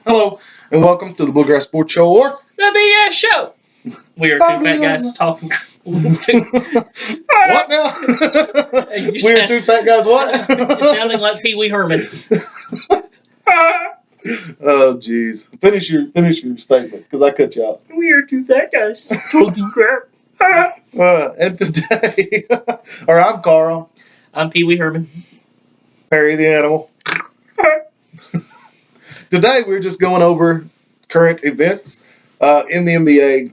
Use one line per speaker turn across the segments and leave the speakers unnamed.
Hello, and welcome to the Bluegrass Sports Show, or
The BS Show. We are two fat guys talking.
what now? We're two fat guys. What?
You're sounding like Pee Wee Herman.
Oh, jeez. Finish your statement, because I cut you out.
We are two fat guys talking crap.
And today, or I'm Carl,
I'm Pee Wee Herman.
Perry the animal. Today we're just going over current events in the NBA,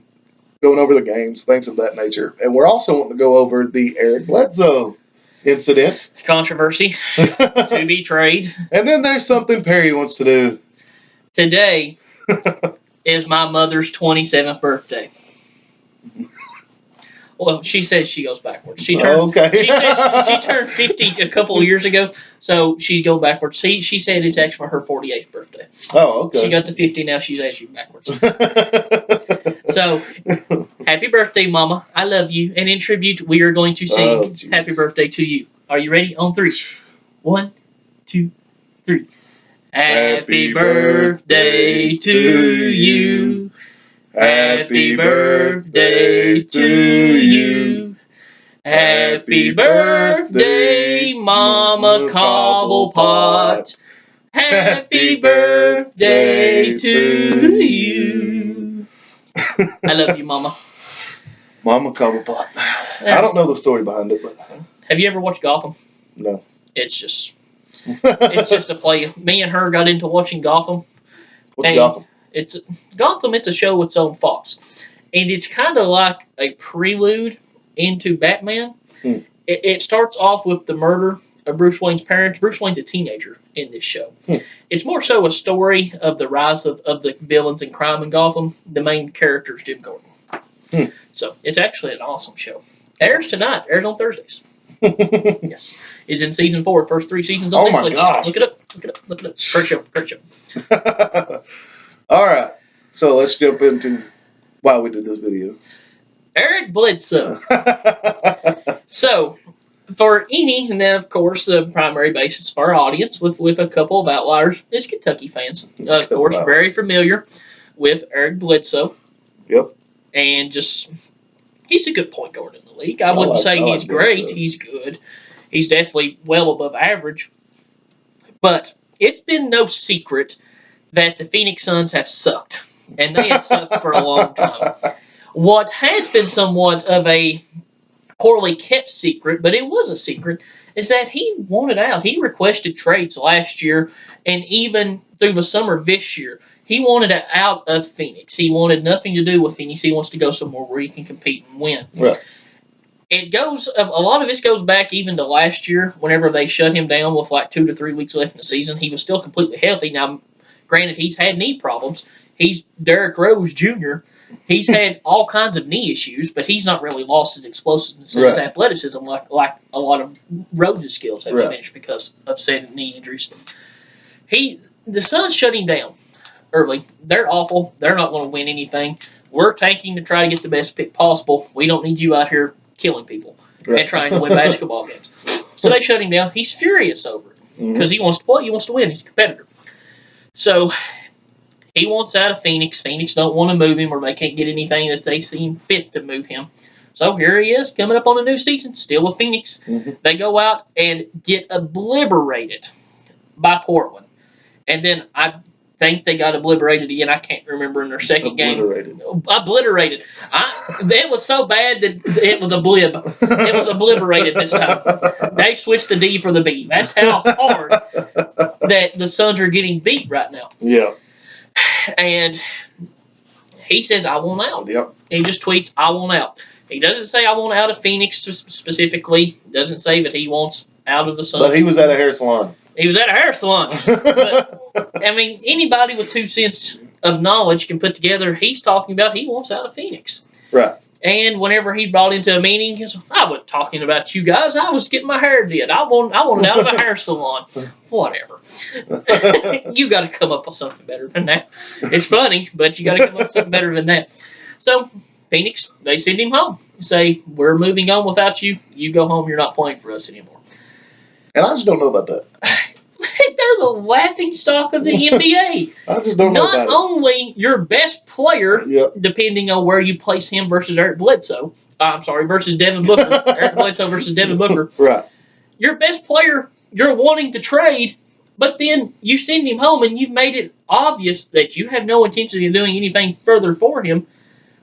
going over the games, things of that nature, and we're also wanting to go over the Eric Bledsoe incident.
Controversy to be trade.
And then there's something Perry wants to do.
Today is my mother's 27th birthday. Well, she says she goes backwards. She turned.
Okay.
She says she turned 50 a couple of years ago, so she go backwards. She said it's actually her 48th birthday.
Oh, okay.
She got to 50 now. She's aging backwards. So, happy birthday, Mama. I love you. And in tribute, we are going to sing Happy Birthday to you. Are you ready? On three. 1, 2, 3. Happy birthday to you. Happy birthday to you. Happy birthday, Mama Cobblepot. Happy birthday to you. I love you, Mama.
Mama Cobblepot. I don't know the story behind it, but
Have you ever watched Gotham?
no.
It's just a play. Me and her got into watching Gotham.
What's Gotham?
It's a show with its own Fox, and it's kind of like a prelude into Batman. It starts off with the murder of Bruce Wayne's parents. Bruce Wayne's a teenager in this show. It's more so a story of the rise of the villains and crime in Gotham. The main character is Jim Gordon. So it's actually an awesome show. Airs tonight. Airs on Thursdays. Yes. Is in season 4. First 3 seasons on Netflix.
My gosh.
Look it up. Great show.
All right. So let's jump into why we did this video.
Eric Bledsoe. So, for any, and then of course the primary basis for our audience, with a couple of outliers, is Kentucky fans. Of course, very familiar with Eric Bledsoe.
Yep.
And he's a good point guard in the league. I wouldn't say he's great. Bledsoe. He's good. He's definitely well above average. But it's been no secret that the Phoenix Suns have sucked. And they have sucked for a long time. What has been somewhat of a poorly kept secret, but it was a secret, is that he wanted out. He requested trades last year, and even through the summer this year. He wanted out of Phoenix. He wanted nothing to do with Phoenix. He wants to go somewhere where he can compete and win.
Right.
A lot of this goes back even to last year, whenever they shut him down with like 2 to 3 weeks left in the season. He was still completely healthy. Now, granted, he's had knee problems. He's Derrick Rose Jr. He's had all kinds of knee issues, but he's not really lost his explosiveness and his athleticism like a lot of Rose's skills have diminished because of said knee injuries. The Suns shut him down early. They're awful. They're not going to win anything. We're tanking to try to get the best pick possible. We don't need you out here killing people and trying to win basketball games. So they shut him down. He's furious over it because he wants to play. He wants to win. He's a competitor. So he wants out of Phoenix. Phoenix don't want to move him, or they can't get anything that they seem fit to move him. So here he is, coming up on a new season, still with Phoenix. They go out and get obliterated by Portland. And then I think they got obliterated again. I can't remember in their second game. Obliterated. It was so bad that it was a blib. It was obliterated this time. They switched the D for the B. That's how hard that the Suns are getting beat right now.
Yeah.
And he says, I want out.
Yep.
He just tweets, I want out. He doesn't say I want out of Phoenix specifically. Doesn't say that he wants out of the Suns.
But he was at a hair salon.
He was at a hair salon. But, I mean, anybody with 2 cents of knowledge can put together, he's talking about he wants out of Phoenix.
Right.
And whenever he brought into a meeting, he goes, I wasn't talking about you guys. I was getting my hair did. I wanted out of a hair salon. Whatever. You got to come up with something better than that. It's funny, but you got to come up with something better than that. So Phoenix, they send him home. They say, we're moving on without you. You go home. You're not playing for us anymore.
And I just don't know about that.
They're the laughing stock of the NBA.
I just don't know
Not
about
only your best player,
Yep.
depending on where you place him versus Eric Bledsoe. I'm sorry, versus Devin Booker. Eric Bledsoe versus Devin Booker.
Right.
Your best player, you're wanting to trade, but then you send him home and you've made it obvious that you have no intention of doing anything further for him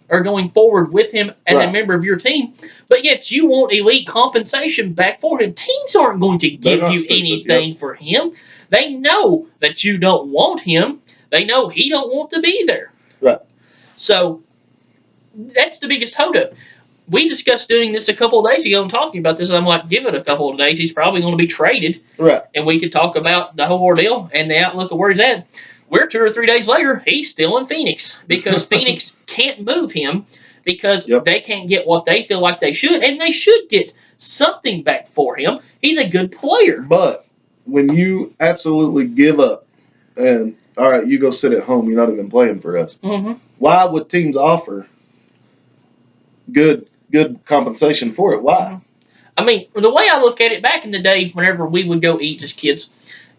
or going forward with him as a
Right.
member of your team, but yet you want elite compensation back for him. Teams aren't going to
They're
give
not
you
stupid,
anything for him. They know that you don't want him. They know he don't want to be there.
Right.
So that's the biggest holdup. We discussed doing this a couple of days ago and talking about this. And I'm like, give it a couple of days. He's probably going to be traded.
Right.
And we could talk about the whole ordeal and the outlook of where he's at. We're 2 or 3 days later, he's still in Phoenix because Phoenix can't move him because they can't get what they feel like they should, and they should get something back for him. He's a good player.
But when you absolutely give up and, all right, you go sit at home, you're not even playing for us, why would teams offer good compensation for it? Why?
I mean, the way I look at it, back in the day, whenever we would go eat as kids,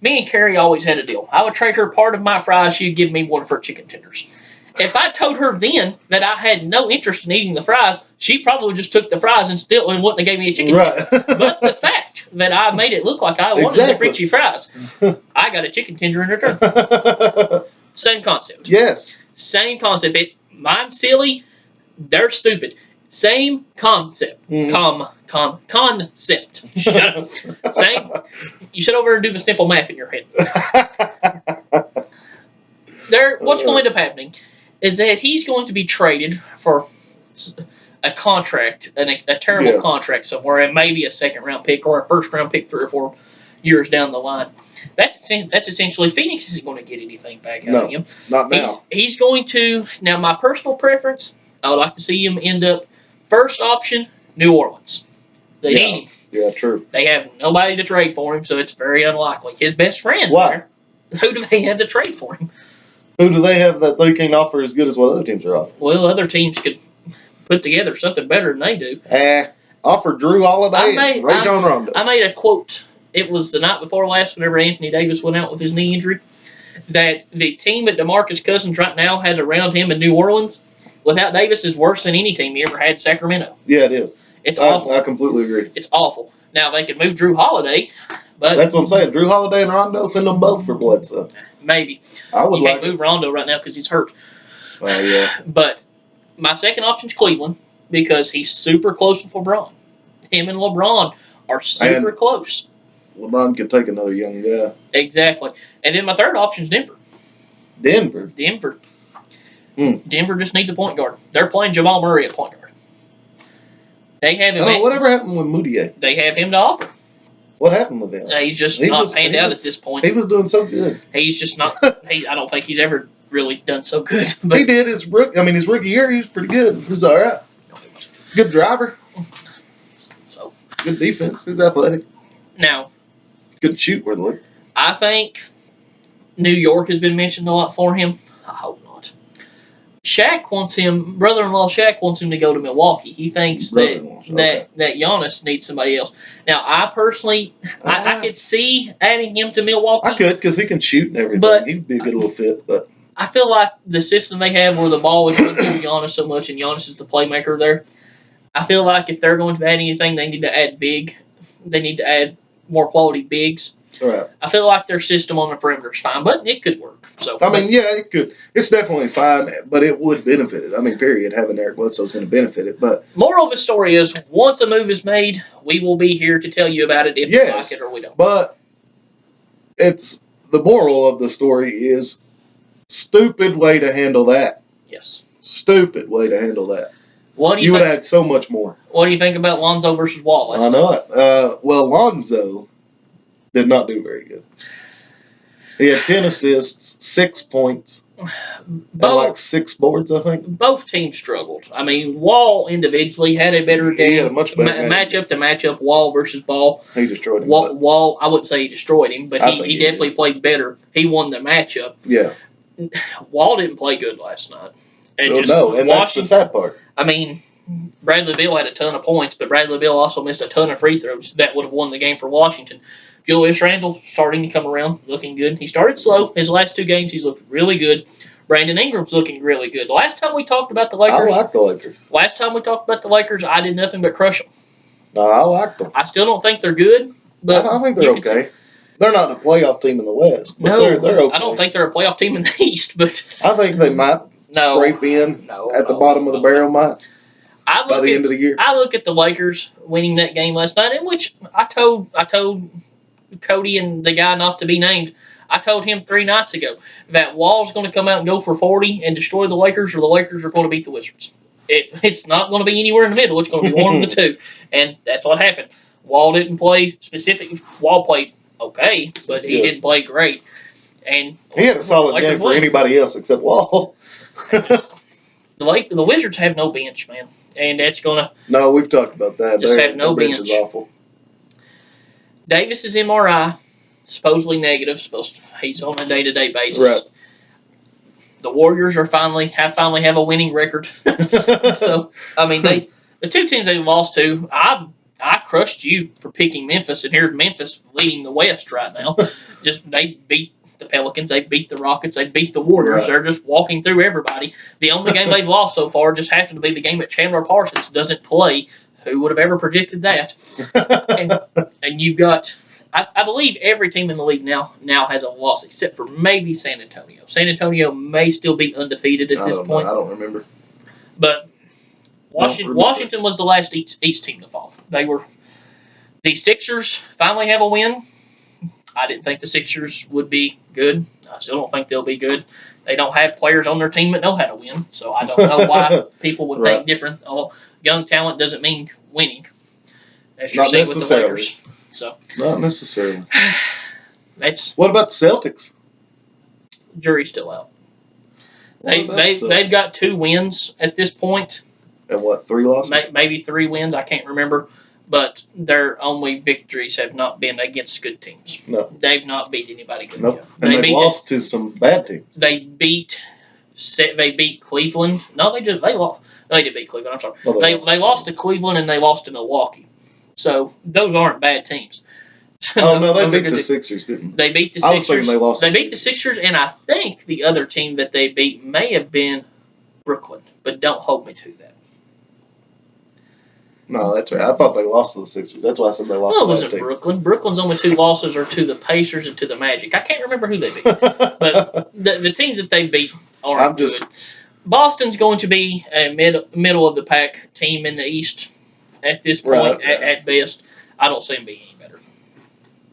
me and Carrie always had a deal. I would trade her part of my fries. She'd give me one of her chicken tenders. If I told her then that I had no interest in eating the fries, she probably just took the fries and still wouldn't have gave me a chicken tender. But the fact that I made it look like I wanted the Frenchy fries, I got a chicken tender in return. Same concept.
Yes.
Same concept. Mine's silly. They're stupid. Same concept. Concept. Shut up. Same. You sit over and do the simple math in your head. What's going to end up happening is that he's going to be traded for a contract, a terrible contract somewhere, and maybe a second-round pick or a first-round pick 3 or 4 years down the line. That's essentially Phoenix isn't going to get anything back out of him.
Not now.
He's going to now. My personal preference, I would like to see him end up first option New Orleans. They need him.
Yeah, true.
They have nobody to trade for him, so it's very unlikely. His best friend's
Why?
there. Who do they have to trade for him?
Who do they have that they can offer as good as what other teams are offering?
Well, other teams could put together something better than they do.
Offer Drew Holiday and Rajon Rondo.
I made a quote. It was the night before last, whenever Anthony Davis went out with his knee injury, that the team that DeMarcus Cousins right now has around him in New Orleans, without Davis, is worse than any team he ever had in Sacramento.
Yeah, it is.
It's awful.
I completely agree.
It's awful. Now, they could move Drew Holiday, but
that's what I'm saying. Drew Holiday and Rondo, send them both for Bledsoe.
Maybe.
I would
You can't move Rondo right now because he's hurt.
Yeah.
But my second option is Cleveland because he's super close with LeBron. Him and LeBron are super close.
LeBron could take another young guy.
Exactly. And then my third option is Denver.
Denver.
Denver just needs a point guard. They're playing Jamal Murray at point guard. They have him.
Whatever happened with Moutier?
They have him to offer.
What happened with him?
He's just not panned out at this point.
He was doing so good.
He's just not. I don't think he's ever really done so good. But
he did his rookie year. He was pretty good. He was all right. Good driver.
So
good defense. He's athletic.
Now,
couldn't shoot where they look.
I think New York has been mentioned a lot for him. I hope not. Shaq wants him. Brother-in-law Shaq wants him to go to Milwaukee. He thinks that Giannis needs somebody else. Now, I personally, I could see adding him to Milwaukee.
I could because he can shoot and everything.
But
he'd be a good little fit. But
I feel like the system they have where the ball would go through Giannis so much, and Giannis is the playmaker there. I feel like if they're going to add anything, they need to add big. They need to add more quality bigs.
Right.
I feel like their system on the perimeter is fine, but it could work. So
it could. It's definitely fine, but it would benefit it. Period. Having Eric Bledsoe is going to benefit it. But
moral of the story is, once a move is made, we will be here to tell you about it if we like it or we don't.
But it's the moral of the story is stupid way to handle that.
Yes.
Stupid way to handle that.
What do
you would have had so much more.
What do you think about Lonzo versus Wall?
I know it. Well, Lonzo did not do very good. He had 10 assists, 6 points, and like 6 boards, I think.
Both teams struggled. Wall individually had a better game.
He had a much better game.
Matchup, Wall versus Ball.
He destroyed him.
Wall, I wouldn't say he destroyed him, but he definitely played better. He won the matchup.
Yeah.
Wall didn't play good last night.
And that's the sad part.
Bradley Beal had a ton of points, but Bradley Beal also missed a ton of free throws that would have won the game for Washington. Julius Randle starting to come around, looking good. He started slow. His last 2 games, he's looked really good. Brandon Ingram's looking really good. Last time we talked about the Lakers,
I like the Lakers.
Last time we talked about the Lakers, I did nothing but crush them.
No, I like them.
I still don't think they're good, but
I think they're okay. They're not a playoff team in the West, but they're okay.
I don't think they're a playoff team in the East, but
I think they might scrape in at the bottom of the barrel, by the end of the year.
I look at the Lakers winning that game last night, in which I told Cody and the guy not to be named. I told him 3 nights ago that Wall's going to come out and go for 40 and destroy the Lakers, or the Lakers are going to beat the Wizards. It's not going to be anywhere in the middle. It's going to be one of the two, and that's what happened. Wall didn't play specific. Wall played okay, but he didn't play great. And
he had a solid game for anybody else except Wall.
The Wizards have no bench, man, and that's gonna.
No, we've talked about that.
Just have no bench.
Is awful.
Davis's MRI supposedly negative. He's on a day-to-day basis.
Right.
The Warriors finally have a winning record. So I mean, the 2 teams they lost to, I crushed you for picking Memphis, and here's Memphis leading the West right now. They beat the Pelicans, they beat the Rockets, they beat the Warriors. Right. They're just walking through everybody. The only game they've lost so far just happened to be the game that Chandler Parsons doesn't play. Who would have ever predicted that? and you've got, I believe every team in the league now has a loss except for maybe San Antonio. San Antonio may still be undefeated at this point.
I don't remember.
But Washington was the last East team to fall. The Sixers finally have a win. I didn't think the Sixers would be good. I still don't think they'll be good. They don't have players on their team that know how to win, so I don't know why people would think different. Oh, young talent doesn't mean winning. As you're seeing with the Lakers. So
not necessarily.
That's
what about the Celtics?
Jury's still out. They've got 2 wins at this point.
And what, 3 losses?
Maybe 3 wins. I can't remember. But their only victories have not been against good teams.
No.
They've not beat anybody good.
Nope. And they've lost to some bad teams.
They beat Cleveland. No, they lost. They did beat Cleveland. I'm sorry. Well, they lost to Cleveland and they lost to Milwaukee. So those aren't bad teams.
Oh, no, they beat the Sixers, didn't they?
They beat the Sixers.
I was thinking they lost.
They beat the Sixers, and I think the other team that they beat may have been Brooklyn, but don't hold me to that.
No, that's right. I thought they lost to the Sixers. That's why I said they lost to the
wasn't Brooklyn. Brooklyn's only 2 losses are to the Pacers and to the Magic. I can't remember who they beat. But the teams that they beat aren't good. Boston's going to be a middle of the pack team in the East at this point, at best. I don't see them being any better.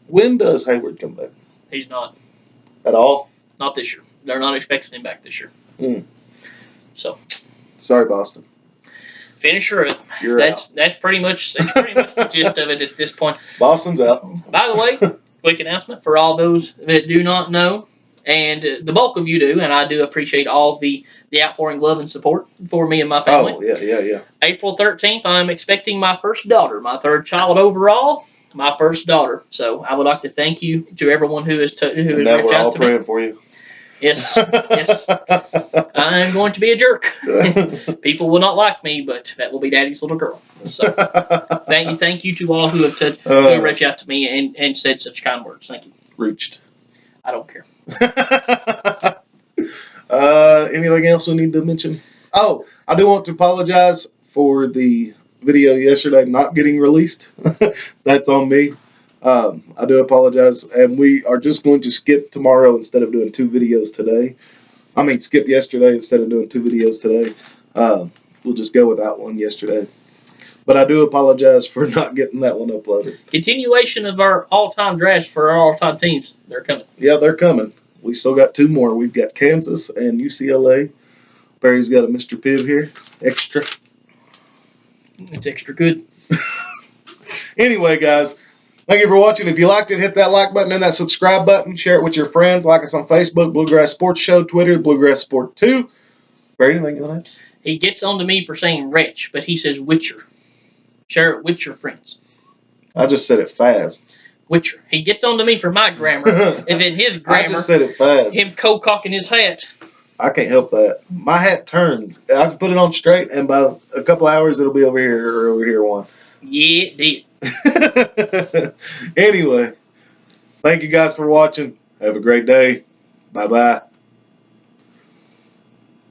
When does Hayward come back?
He's not.
At all?
Not this year. They're not expecting him back this year. So.
Sorry, Boston.
Finish her up. That's pretty much the gist of it at this point.
Boston's out.
By the way, quick announcement for all those that do not know, and the bulk of you do, and I do appreciate all the outpouring love and support for me and my family.
Oh, yeah.
April 13th, I'm expecting my first daughter, my 3rd child overall, my first daughter. So I would like to thank you to everyone who has reached out to me.
We're all praying for you.
Yes. I'm going to be a jerk. People will not like me, but that will be Daddy's little girl. So, thank you to all who have reached out to me and said such kind words. Thank you.
Reached.
I don't care.
Anything else we need to mention? Oh, I do want to apologize for the video yesterday not getting released. That's on me. I do apologize, and we are just going to skip tomorrow instead of doing 2 videos today. Skip yesterday instead of doing 2 videos today. We'll just go without one yesterday. But I do apologize for not getting that one uploaded.
Continuation of our all-time drafts for our all-time teams. They're coming.
Yeah, they're coming. We still got 2 more. We've got Kansas and UCLA. Barry's got a Mr. Pibb here. Extra.
It's extra good.
Anyway, guys. Thank you for watching. If you liked it, hit that like button and that subscribe button. Share it with your friends. Like us on Facebook, Bluegrass Sports Show, Twitter, Bluegrass Sport 2. Barry, anything you want to add?
He gets on to me for saying wretch, but he says witcher. Share it with your friends.
I just said it fast.
Witcher. He gets on to me for my grammar. And then his grammar,
I just said it fast.
Him co-cocking his hat.
I can't help that. My hat turns. I can put it on straight, and by a couple hours, it'll be over here or over here one.
Yeah, it did.
Anyway, Thank you guys for watching. Have a great day. Bye bye.